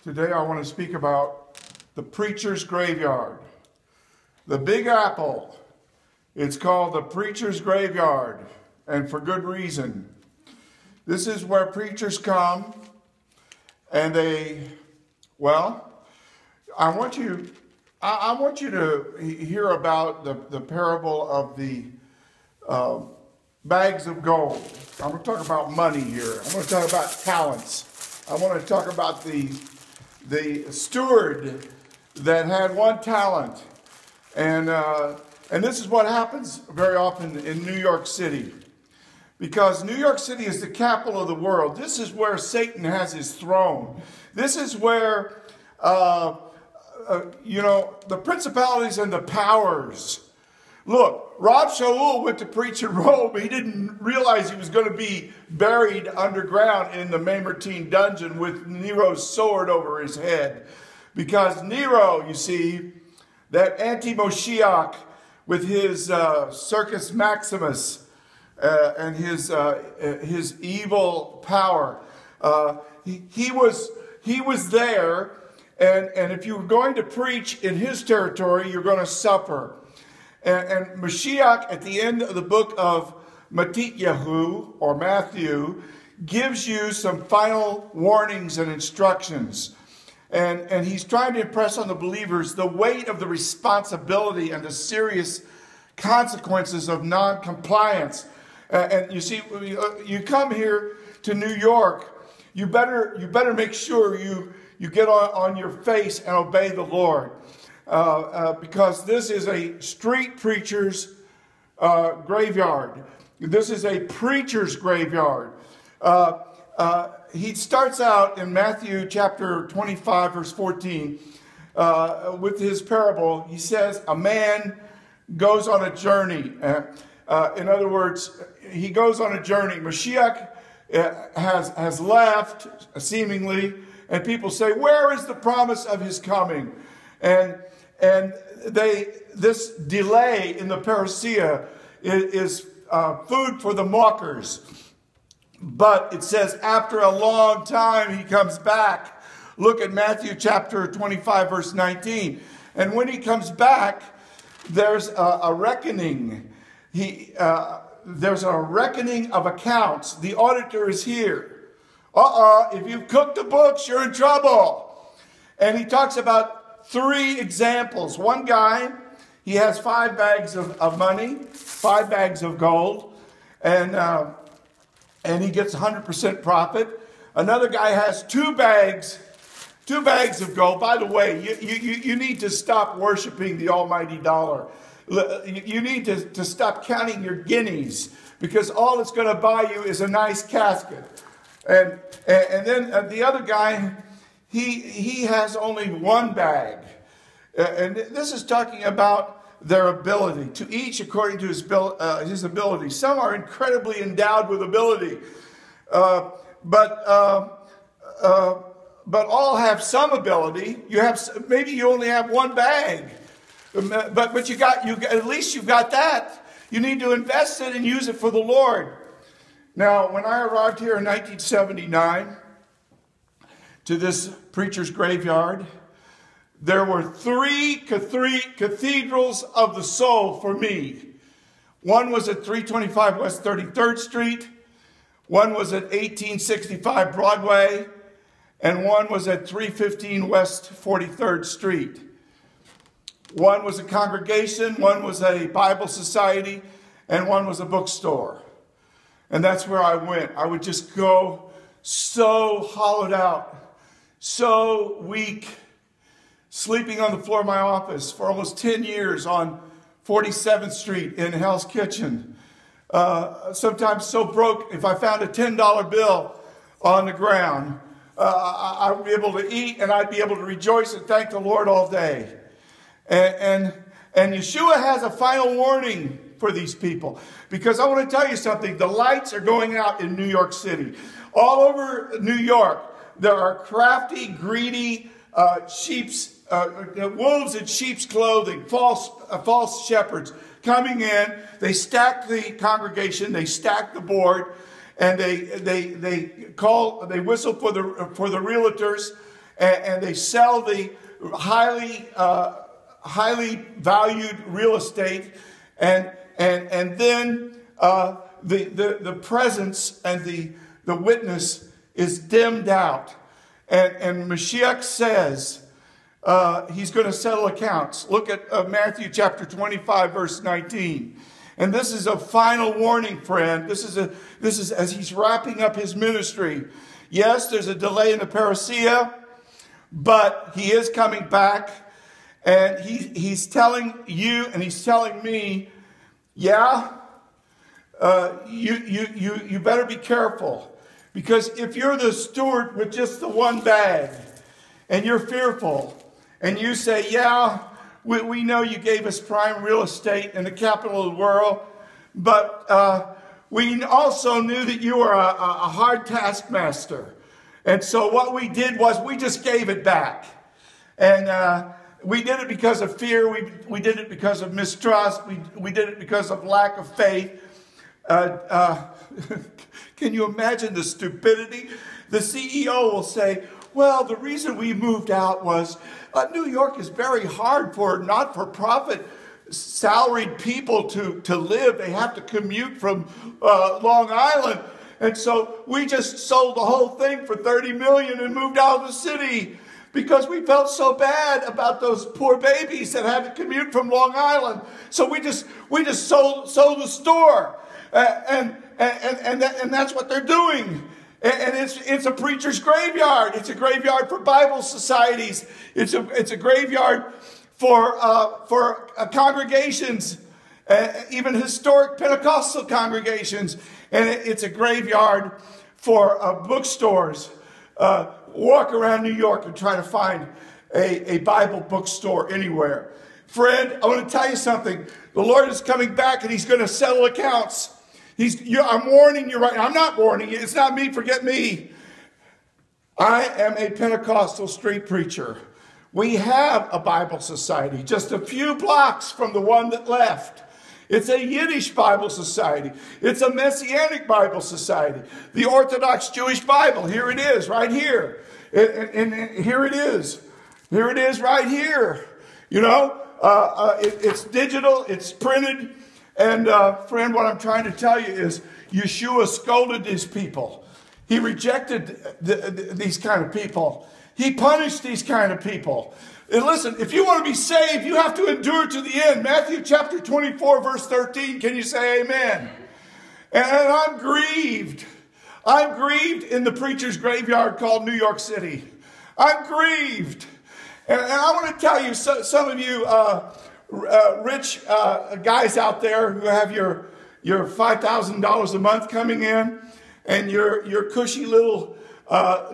Today I want to speak about the preacher's graveyard. The Big Apple. It's called the preacher's graveyard, and for good reason. This is where preachers come and I want you to hear about the parable of the bags of gold. I'm going to talk about money here. I'm going to talk about talents. I want to talk about the steward that had one talent. And this is what happens very often in New York City. Because New York City is the capital of the world. This is where Satan has his throne. This is where, the principalities and the powers. Look, Rob Shaul went to preach in Rome, but he didn't realize he was going to be buried underground in the Mamertine dungeon with Nero's sword over his head. Because Nero, you see, that anti-Moshiach with his Circus Maximus and his evil power, he was there, and if you were going to preach in his territory, you're going to suffer. And Moshiach, at the end of the book of Matthew, gives you some final warnings and instructions. And he's trying to impress on the believers the weight of the responsibility and the serious consequences of non-compliance. And you see, you come here to New York, you better make sure you get on your face and obey the Lord. Because this is a street preacher's graveyard. This is a preacher's graveyard. He starts out in Matthew chapter 25, verse 14, with his parable. He says, a man goes on a journey. In other words, he goes on a journey. Moshiach has left, seemingly, and people say, where is the promise of his coming? And this delay in the parousia is food for the mockers. But it says after a long time he comes back. Look at Matthew chapter 25 verse 19. And when he comes back, there's a reckoning. There's a reckoning of accounts. The auditor is here. If you've cooked the books, you're in trouble. And he talks about 3 examples. One guy, he has 5 bags of money, 5 bags of gold, and he gets 100% profit. Another guy has 2 bags of gold. By the way, you need to stop worshiping the almighty dollar. You need to stop counting your guineas, because all it's going to buy you is a nice casket. And then the other guy, he has only 1 bag. And this is talking about their ability, to each according to his ability. Some are incredibly endowed with ability, but all have some ability. Maybe you only have 1 bag, but at least you've got that. You need to invest it and use it for the Lord. Now, when I arrived here in 1979 to this preacher's graveyard, there were 3 cathedrals of the soul for me. One was at 325 West 33rd Street. One was at 1865 Broadway. And one was at 315 West 43rd Street. One was a congregation, one was a Bible society, and one was a bookstore. And that's where I went. I would just go so hollowed out, so weak, sleeping on the floor of my office for almost 10 years on 47th Street in Hell's Kitchen. Sometimes so broke, if I found a $10 bill on the ground, I would be able to eat, and I'd be able to rejoice and thank the Lord all day. And Yeshua has a final warning for these people. Because I want to tell you something. The lights are going out in New York City. All over New York, there are crafty, greedy wolves in sheep's clothing, false shepherds coming in. They stack the congregation, they stack the board, and they whistle for the realtors, and they sell the highly valued real estate, and then the presence and the witness is dimmed out. And Moshiach says he's going to settle accounts. Look at Matthew chapter 25, verse 19. And this is a final warning, friend. This is as he's wrapping up his ministry. Yes, there's a delay in the parousia, but he is coming back. And he's telling you and he's telling me, yeah, you better be careful. Because if you're the steward with just the one bag and you're fearful and you say, yeah, we know you gave us prime real estate in the capital of the world, but we also knew that you were a hard taskmaster. And so what we did was we just gave it back. And we did it because of fear. We did it because of mistrust. We did it because of lack of faith. Can you imagine the stupidity? The CEO will say, well, the reason we moved out was New York is very hard for not-for-profit salaried people to live. They have to commute from Long Island. And so we just sold the whole thing for $30 million and moved out of the city because we felt so bad about those poor babies that had to commute from Long Island. So we just sold the store. And that's what they're doing. And it's a preacher's graveyard. It's a graveyard for Bible societies. It's a graveyard for congregations, even historic Pentecostal congregations. And it's a graveyard for bookstores. Walk around New York and try to find a Bible bookstore anywhere. Friend, I want to tell you something. The Lord is coming back and he's going to settle accounts. I'm warning you right now. I'm not warning you. It's not me. Forget me. I am a Pentecostal street preacher. We have a Bible society just a few blocks from the one that left. It's a Yiddish Bible society. It's a Messianic Bible society. The Orthodox Jewish Bible. Here it is, right here. And here it is. Here it is right here. You know, it's digital. It's printed. And friend, what I'm trying to tell you is Yeshua scolded these people. He rejected these kind of people. He punished these kind of people. And listen, if you want to be saved, you have to endure to the end. Matthew chapter 24, verse 13. Can you say amen? And I'm grieved. I'm grieved in the preacher's graveyard called New York City. I'm grieved. And I want to tell you, some of you rich guys out there who have your $5,000 a month coming in and your cushy little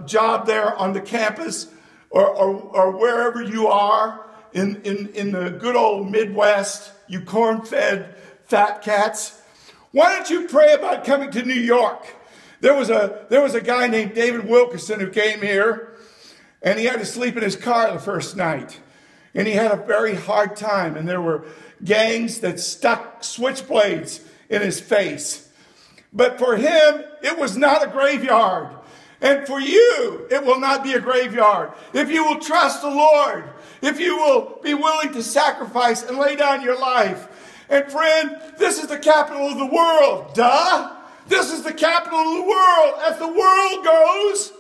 job there on the campus or wherever you are in the good old Midwest, you corn-fed fat cats. Why don't you pray about coming to New York? There was a guy named David Wilkerson who came here, and he had to sleep in his car the first night. And he had a very hard time. And there were gangs that stuck switchblades in his face. But for him, it was not a graveyard. And for you, it will not be a graveyard. If you will trust the Lord, if you will be willing to sacrifice and lay down your life. And friend, this is the capital of the world. Duh! This is the capital of the world. As the world goes,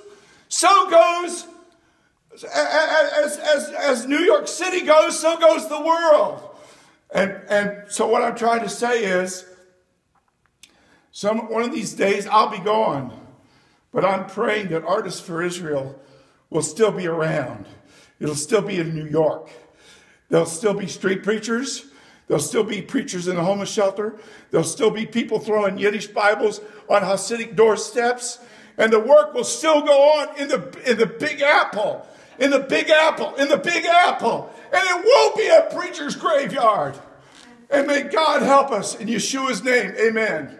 so goes as New York City goes, so goes the world. And so what I'm trying to say is, one of these days I'll be gone. But I'm praying that Artists for Israel will still be around. It'll still be in New York. There'll still be street preachers. There'll still be preachers in the homeless shelter. There'll still be people throwing Yiddish Bibles on Hasidic doorsteps. And the work will still go on in the Big Apple. In the Big Apple, in the Big Apple. And it won't be a preacher's graveyard. And may God help us in Yeshua's name. Amen.